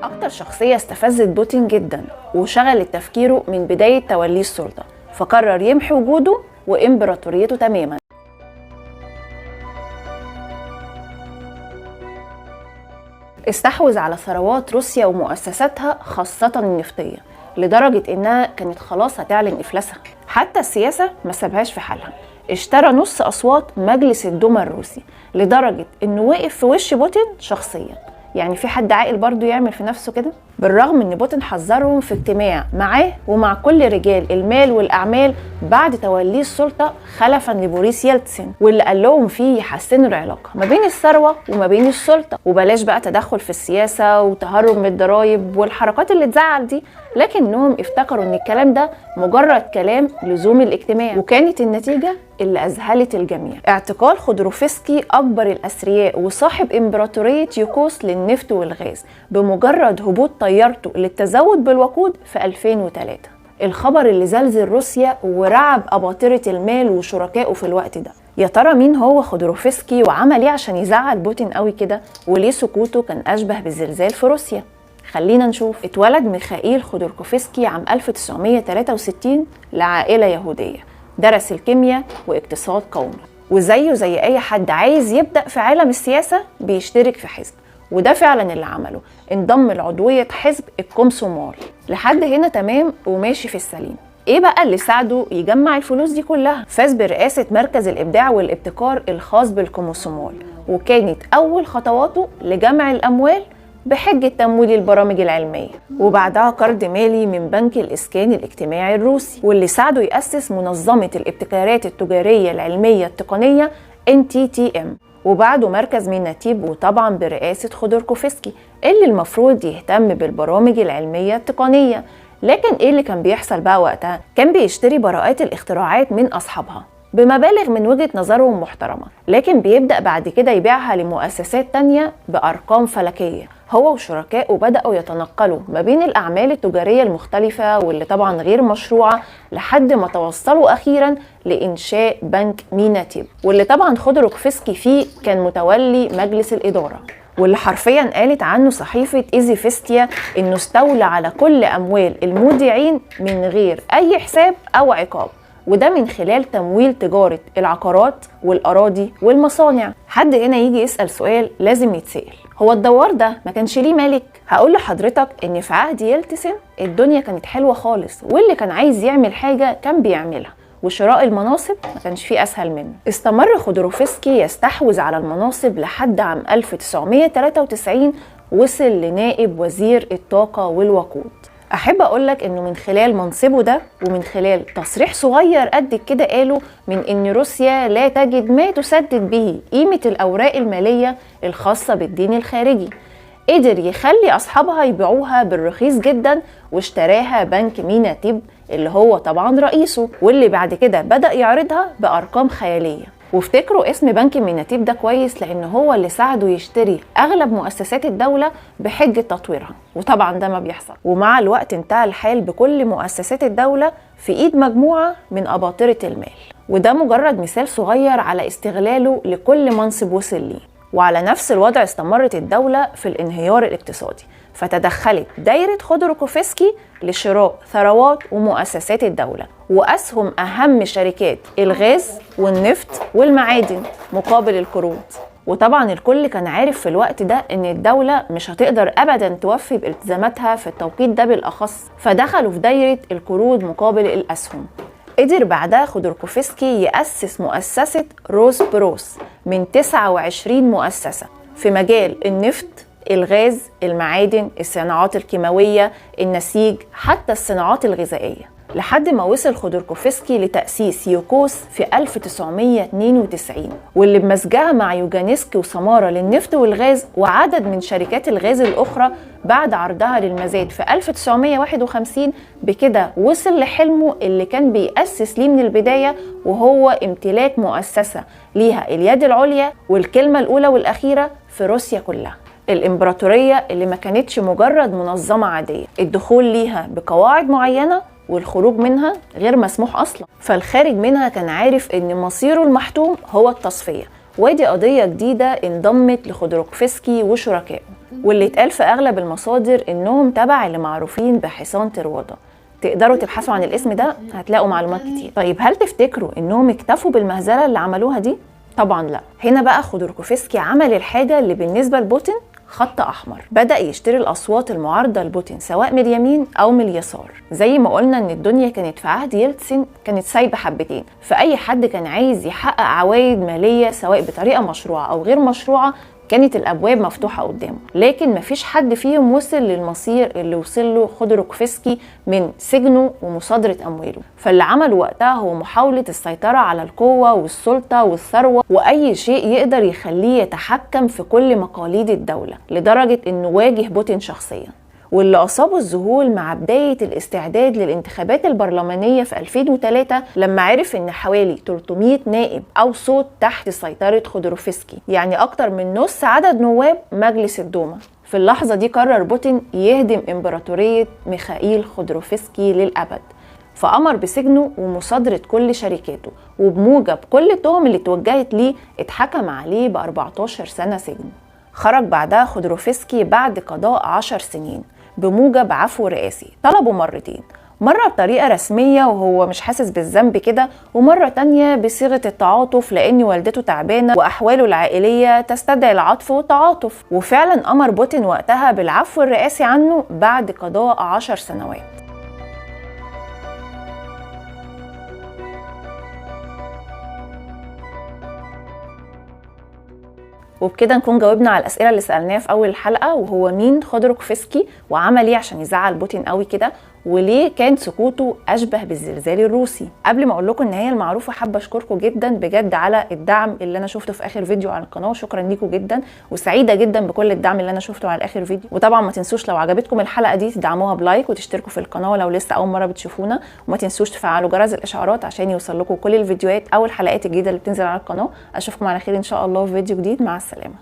أكتر شخصية استفزت بوتين جدا وشغلت تفكيره من بداية توليه السلطة، فقرر يمحي وجوده وإمبراطوريته تماما. استحوذ على ثروات روسيا ومؤسساتها خاصة النفطية لدرجة إنها كانت خلاص هتعلن إفلاسها. حتى السياسة ما سابهاش في حالها، اشترى نص أصوات مجلس الدوما الروسي لدرجة إنه وقف في وش بوتين شخصيا. يعني في حد عاقل برضو يعمل في نفسه كده؟ بالرغم ان بوتين حذرهم في اجتماع معاه ومع كل رجال المال والاعمال بعد توليه السلطه خلفا لبوريس يلتسن، واللي قال لهم فيه يحسنوا العلاقه ما بين الثروه وما بين السلطه، وبلاش بقى تدخل في السياسه وتهرب من الضرايب والحركات اللي تزعل دي. لكنهم افتكروا ان الكلام ده مجرد كلام لزوم الاجتماع، وكانت النتيجه اللي أذهلت الجميع: اعتقال خودروفسكي أكبر الأثرياء وصاحب إمبراطورية يوكوس للنفط والغاز بمجرد هبوط طيارته للتزود بالوقود في 2003. الخبر اللي زلزل روسيا ورعب أباطرة المال وشركائه في الوقت ده. يا ترى مين هو خودروفسكي وعمل ايه عشان يزعل بوتين قوي كده، وليه سكوته كان أشبه بالزلزال في روسيا؟ خلينا نشوف. اتولد ميخائيل خودروفسكي عام 1963 لعائلة يهودية، درس الكيمياء واقتصاد قومي، وزيه زي اي حد عايز يبدأ في عالم السياسة بيشترك في حزب، وده فعلا اللي عمله. انضم لعضوية حزب الكومسومول. لحد هنا تمام وماشي في السليم. ايه بقى اللي ساعده يجمع الفلوس دي كلها؟ فاز برئاسة مركز الابداع والابتكار الخاص بالكومسومول، وكانت اول خطواته لجمع الاموال بحجة تمويل البرامج العلمية، وبعدها قرض مالي من بنك الإسكان الاجتماعي الروسي، واللي ساعده يأسس منظمة الابتكارات التجارية العلمية التقنية NTTM، وبعده مركز ميناتيب، وطبعا برئاسة خودوركوفسكي اللي المفروض يهتم بالبرامج العلمية التقنية. لكن ايه اللي كان بيحصل بقى وقتها؟ كان بيشتري براءات الاختراعات من أصحابها بمبالغ من وجهة نظرهم محترمة، لكن بيبدأ بعد كده يبيعها لمؤسسات تانية بأرقام فلكية. هو وشركائه بدأوا يتنقلوا ما بين الأعمال التجارية المختلفة واللي طبعا غير مشروعة، لحد ما توصلوا أخيرا لإنشاء بنك ميناتيب، واللي طبعا خودروفسكي فيه كان متولي مجلس الإدارة، واللي حرفيا قالت عنه صحيفة إيزيفستيا إنه استولى على كل أموال المودعين من غير أي حساب أو عقاب، وده من خلال تمويل تجارة العقارات والأراضي والمصانع. حد هنا يجي يسأل سؤال لازم يتسأل: هو الدوار ده ما كانش ليه مالك؟ هقول لحضرتك إن في عهد يلتسن الدنيا كانت حلوة خالص، واللي كان عايز يعمل حاجة كان بيعملها، وشراء المناصب ما كانش فيه أسهل منه. استمر خودروفسكي يستحوذ على المناصب لحد عام 1993 وصل لنائب وزير الطاقة والوقود. أحب أقولك إنه من خلال منصبه ده ومن خلال تصريح صغير قد كده قاله من إن روسيا لا تجد ما تسدد به قيمة الأوراق المالية الخاصة بالدين الخارجي، قدر يخلي أصحابها يبيعوها بالرخيص جدا، واشتراها بنك ميناتيب اللي هو طبعا رئيسه، واللي بعد كده بدأ يعرضها بأرقام خيالية. وافتكروا اسم بنك ميناتيب ده كويس، لأن هو اللي ساعده يشتري أغلب مؤسسات الدولة بحجة تطويرها، وطبعا ده ما بيحصل. ومع الوقت انتهى الحال بكل مؤسسات الدولة في إيد مجموعة من أباطرة المال، وده مجرد مثال صغير على استغلاله لكل منصب وصل ليه. وعلى نفس الوضع استمرت الدولة في الانهيار الاقتصادي، فتدخلت دايرة خودروكوفسكي لشراء ثروات ومؤسسات الدولة وأسهم أهم شركات الغاز والنفط والمعادن مقابل القروض. وطبعا الكل كان عارف في الوقت ده ان الدولة مش هتقدر ابدا توفي بالتزاماتها في التوقيت ده بالاخص، فدخلوا في دايرة القروض مقابل الاسهم. قدر بعدها خودروكوفسكي يأسس مؤسسة روس بروس من 29 مؤسسة في مجال النفط، الغاز، المعادن، الصناعات الكيماوية، النسيج، حتى الصناعات الغذائية، لحد ما وصل خودروكوفسكي لتأسيس يوكوس في 1992، واللي بمزجها مع يوجانسكي وسمارة للنفط والغاز وعدد من شركات الغاز الأخرى بعد عرضها للمزاد في 1951. بكده وصل لحلمه اللي كان بيأسس ليه من البداية، وهو امتلاك مؤسسة ليها اليد العليا والكلمة الأولى والأخيرة في روسيا كلها، الإمبراطورية اللي ما كانتش مجرد منظمة عادية، الدخول ليها بقواعد معينة والخروج منها غير مسموح أصلا. فالخارج منها كان عارف إن مصيره المحتوم هو التصفية، ودي قضية جديدة انضمت لخودروكوفسكي وشركائه. واللي اتقال في أغلب المصادر إنهم تبع اللي معروفين بحصان طروادة. تقدروا تبحثوا عن الاسم ده هتلاقوا معلومات كتير. طيب هل تفتكروا إنهم اكتفوا بالمهزلة اللي عملوها دي؟ طبعا لا. هنا بقى خودوركوفسكي عمل الحاجة اللي بالنسبة لبوتين خط أحمر. بدأ يشتري الأصوات المعارضة لبوتين سواء من اليمين أو من اليسار. زي ما قلنا إن الدنيا كانت في عهد يلتسن كانت سايبة حبتين، فأي حد كان عايز يحقق عوائد مالية سواء بطريقة مشروعة أو غير مشروعة كانت الأبواب مفتوحة قدامه. لكن مفيش حد فيهم وصل للمصير اللي وصل له خودوركوفسكي من سجنه ومصادرة أمواله. فاللي عمله وقتها هو محاولة السيطرة على القوة والسلطة والثروة وأي شيء يقدر يخليه يتحكم في كل مقاليد الدولة، لدرجة إنه واجه بوتين شخصيا. واللي أصابه الذهول مع بداية الاستعداد للانتخابات البرلمانية في 2003 لما عرف إن حوالي 300 نائب أو صوت تحت سيطرة خودوركوفسكي، يعني أكتر من نص عدد نواب مجلس الدوما. في اللحظة دي قرر بوتين يهدم إمبراطورية ميخائيل خودوركوفسكي للأبد، فأمر بسجنه ومصادرة كل شركاته، وبموجب كل التهم اللي توجهت ليه اتحكم عليه ب 14 سنة سجن. خرج بعدها خودوركوفسكي بعد قضاء 10 سنين بموجب عفو رئاسي طلبه مرتين، مرة بطريقة رسمية وهو مش حاسس بالذنب كده، ومرة تانية بصيغة التعاطف لأن والدته تعبانة وأحواله العائلية تستدعي العطف والتعاطف. وفعلا أمر بوتين وقتها بالعفو الرئاسي عنه بعد قضاء 10 سنوات. وبكده نكون جاوبنا على الأسئلة اللي سألناها في أول الحلقة، وهو مين خودوركوفسكي وعمل ايه عشان يزعل بوتين قوي كده، وليه كان سكوته أشبه بالزلزال الروسي. قبل ما أقول لكم النهاية المعروفة، حابة أشكركم جدا بجد على الدعم اللي أنا شفته في آخر فيديو على القناة، شكرا ليكم جدا، وسعيدة جدا بكل الدعم اللي أنا شفته على آخر فيديو. وطبعا ما تنسوش لو عجبتكم الحلقة دي تدعموها بلايك وتشتركوا في القناة لو لسه أول مرة بتشوفونا، وما تنسوش تفعلوا جرس الإشعارات عشان يوصل لكم كل الفيديوهات أو الحلقات الجديدة اللي بتنزل على القناة. أشوفكم على خير إن شاء الله في فيديو جديد، مع السلامة.